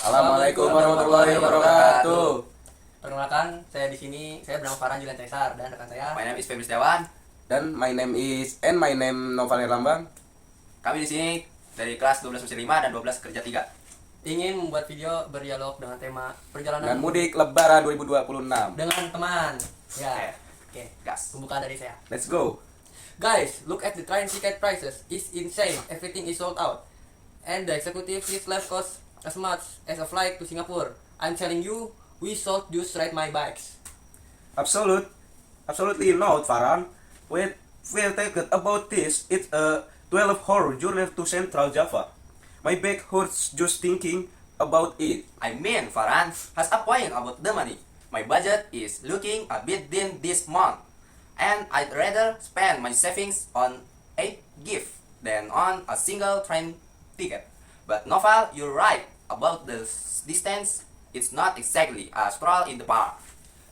Assalamualaikum warahmatullahi wabarakatuh. Perkenalkan, saya di sini saya bernama Farhan Julian Caesar dan rekan saya. My name is Febri Setiawan. Dan my name Noval Herlambang. Kami di sini dari kelas 12 Mesin 5 dan 12 Kerja 3. Ingin membuat video berdialog dengan tema perjalanan Dan mudik Lebaran 2026. dengan teman. Ya. Oke. Gas. Pembukaan dari saya. Let's go. Guys, look at the train ticket prices. It's insane. Everything is sold out. And the executive seats left cost as much as a flight to Singapore. I'm telling you, we should just ride my bikes. Absolutely not, Farhan. We'll take it about this. It's a 12-hour journey to Central Java. My back hurts just thinking about it. I mean, Farhan has a point about the money. My budget is looking a bit thin this month. And I'd rather spend my savings on a gift than on a single train ticket. But Noval, you're right about the distance. It's not exactly a stroll in the park.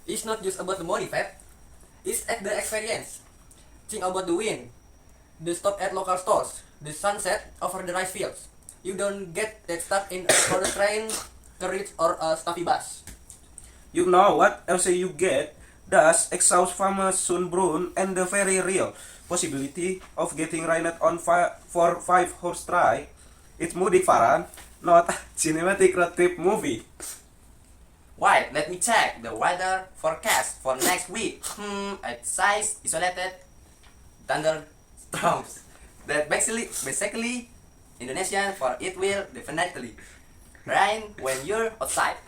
It's not just about the money, Feb. It's at the experience. Think about the wind, the stop at local stores, the sunset over the rice fields. You don't get that stuck in a crowded train, carriage, or a stuffy bus. You know what else you get? Dust, exhaust, famous sunburn, and the very real possibility of getting rained on for 5 horse ride. It's Mudik, Farhan, not a cinematic road trip movie. Wait, let me check the weather forecast for next week. It says isolated thunderstorms. That basically Indonesian for it will definitely rain when you're outside.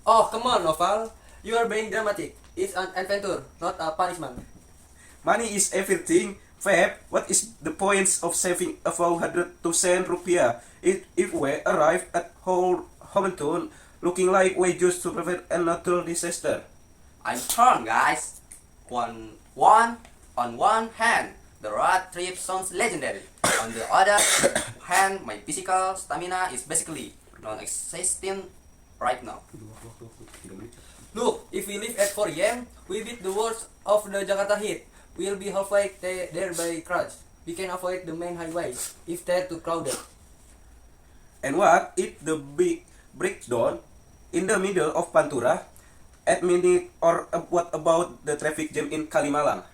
Oh, come on, Noval. You are being dramatic. It's an adventure, not a punishment. Money is everything. Feb, what is the point of saving a few hundred to rupiah if we arrive at Homenton looking like we just to prevent a natural disaster? I'm torn, guys. On one hand, the road trip sounds legendary. On the other hand, my physical stamina is basically non-existent right now. Look, if we leave at 4 a.m., we beat the worst of the Jakarta heat. We'll be halfway there by crowds. We can avoid the main highway if they're too crowded. And what if the big breakdown in the middle of Pantura at minute, or what about the traffic jam in Kalimalang?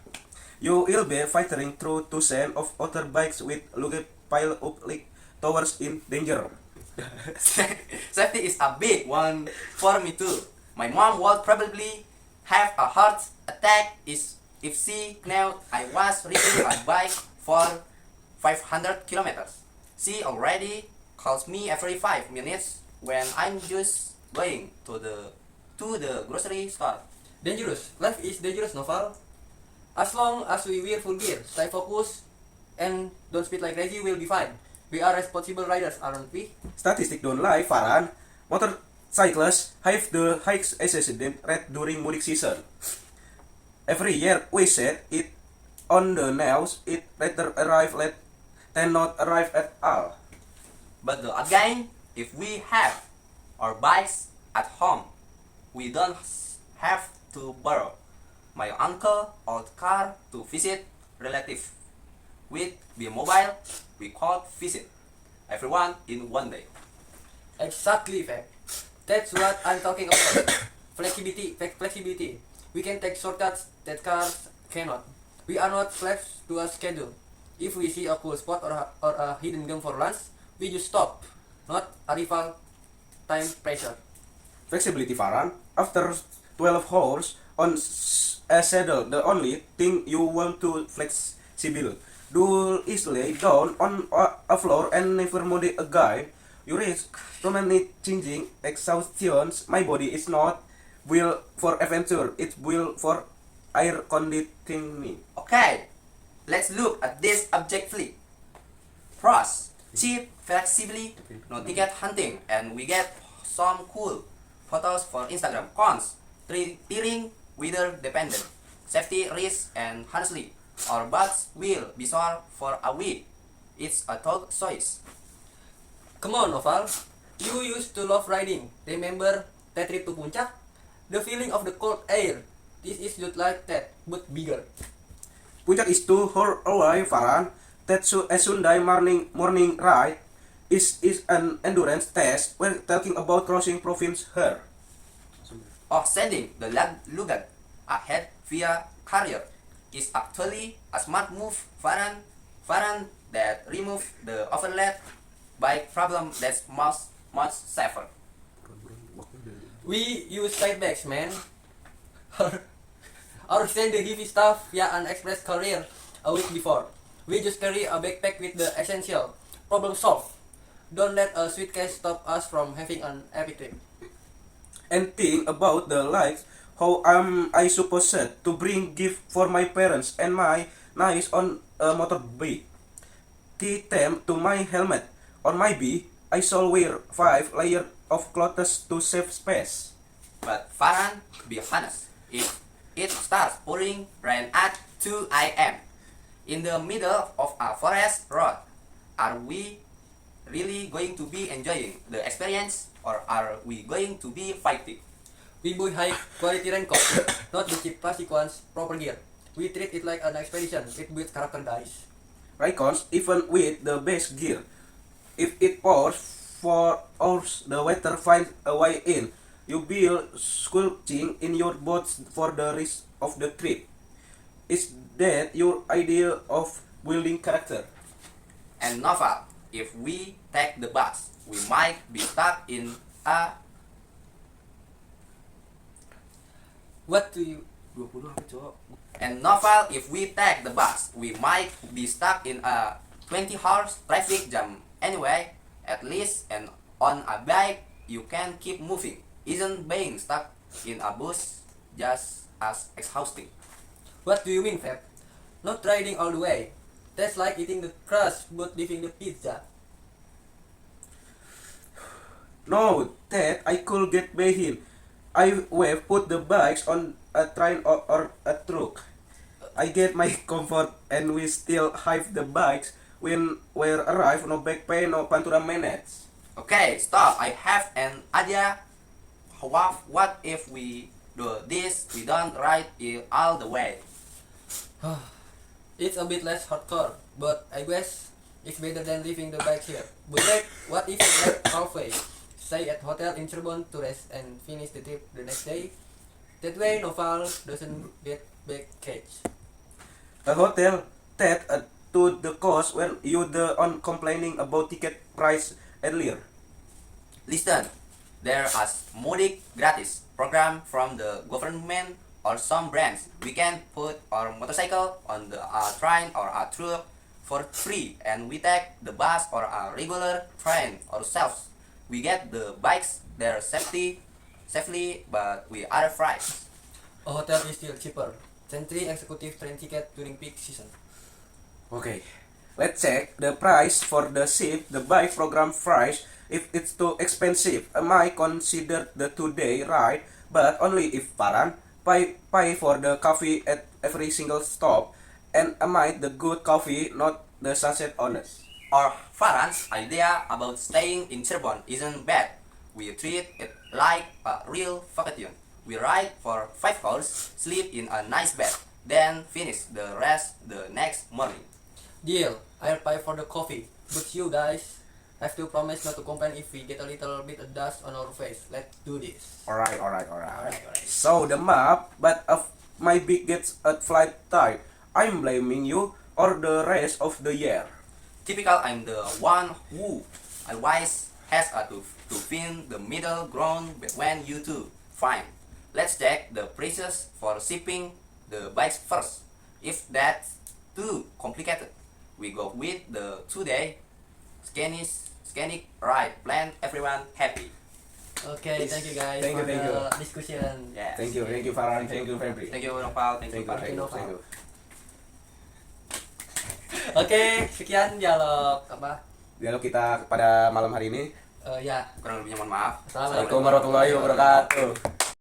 You will be fighting through Tucson of other bikes with luggage pile up like towers in danger. Safety is a big one for me too. My mom will probably have a heart attack if she knew I was riding a bike for 500 kilometers. She already calls me every 5 minutes when I'm just going to the grocery store. Dangerous. Life is dangerous, Noval. As long as we wear full gear, stay focused, and don't speed like crazy, we'll be fine. We are responsible riders, aren't we? Statistics don't lie, Farhan. Motorcyclists have the highest accident rate during Mudik season. Every year we set it on the nails, it rather arrive late than not arrive at all. But again, if we have our bikes at home, we don't have to borrow my uncle old car to visit relative. With Be Mobile, we could visit everyone in one day. Exactly, Feb. That's what I'm talking about. Flexibility. We can take shortcuts that cars cannot. We are not slaves to a schedule. If we see a cool spot or a hidden gem for lunch, we just stop. Not a rival time pressure. Flexibility, Farhan. After 12 hours on a saddle, the only thing you want to flexible do is lay down on a floor and never move a guy. You risk permanently changing exhaustions. My body is not built for adventure, it's built for air conditioning. Okay, let's look at this objectively. Pros: cheap, flexibly, no ticket hunting, and we get some cool photos for Instagram. Cons: tearing, weather dependent, safety risk, and honestly, our butts will be sore for a week. It's a total choice. Come on, Noval. You used to love riding. Remember that trip to Puncak? The feeling of the cold air. This is just like that, but bigger. Puncak is 2 hours away, Farhan. That's a Sunday morning ride. is an endurance test when talking about crossing province here. Or sending the luggage ahead via carrier is actually a smart move, Farhan, that remove the overlap bike problem that's much safer. We use side bags, man. Or send the heavy stuff via an express courier a week before. We just carry a backpack with the essential. Problem solved. Don't let a suitcase stop us from having an epic trip. And think about the likes. How am I supposed to bring gift for my parents and my niece on a motorbike? Tie them to my helmet. On my bike, I shall wear 5 layers of clothes to save space. But Farhan, be honest, if it starts pouring rain at 2 a.m. in the middle of a forest road, are we really going to be enjoying the experience, or are we going to be fighting? We buy high quality raincoat, not the cheap plastic ones, proper gear. We treat it like an expedition. It builds character, guys. Raycons, even with the best gear, if it pours for hours, the weather finds a way in. You build sculpting in your boats for the rest of the trip. Is that your idea of building character? And Novel, if we take the bus, we might be stuck in a What do you... 20 apa, Cok? And Novel, if we take the bus, we might be stuck in a 20 hours traffic jam anyway. At least, and on a bike, you can keep moving. Isn't being stuck in a bus just as exhausting? What do you mean, Fab? Not riding all the way. That's like eating the crust but leaving the pizza. No, Ted, I could get behind. I will put the bikes on a train or a truck. I get my comfort and we still have the bikes when we arrive, no back pain, no pantura minutes. Okay, stop. I have an idea. What if we do this? We don't ride it all the way. It's a bit less hardcore, but I guess it's better than leaving the bike here. But like, what if we get halfway? Stay at hotel in Cirebon to rest and finish the trip the next day? That way Noval doesn't get back cage. A hotel, Ted, to the cost when you the on complaining about ticket price earlier. Listen, there are mudik gratis program from the government or some brands. We can put our motorcycle on the train or a truck for free, and we take the bus or a regular train ourselves. We get the bikes there safely, but we are price. A hotel is still cheaper. Century executive train ticket during peak season. Okay, let's check the price for the ship, the bike program price. If it's too expensive, I might consider the 2-day ride, but only if Farhan pay for the coffee at every single stop, and I might the good coffee, not the sunset honest. Or Farhan's idea about staying in Cirebon isn't bad. We treat it like a real vacation. We ride for 5 hours, sleep in a nice bed, then finish the rest the next morning. Deal. I'll pay for the coffee. But you guys have to promise not to complain if we get a little bit of dust on our face. Let's do this. Alright. Alright. So the map, but if my big gets a flight tight, I'm blaming you or the rest of the year. Typical, I'm the one who always has to find the middle ground between you two. Fine. Let's check the prices for shipping the bikes first. If that's too complicated, we go with the 2-day scenic ride plan. Everyone happy. Okay, thank you guys Thank for you. the discussion. Yes. Thank you Farhan, thank you Febri. Thank you, Nopal. Thank you, Farhan. Thank you. Oke, sekian dialog apa? Dialog kita pada malam hari ini. Ya, Kurang lebihnya mohon maaf. Assalamualaikum Assalamualaikum warahmatullahi wabarakatuh.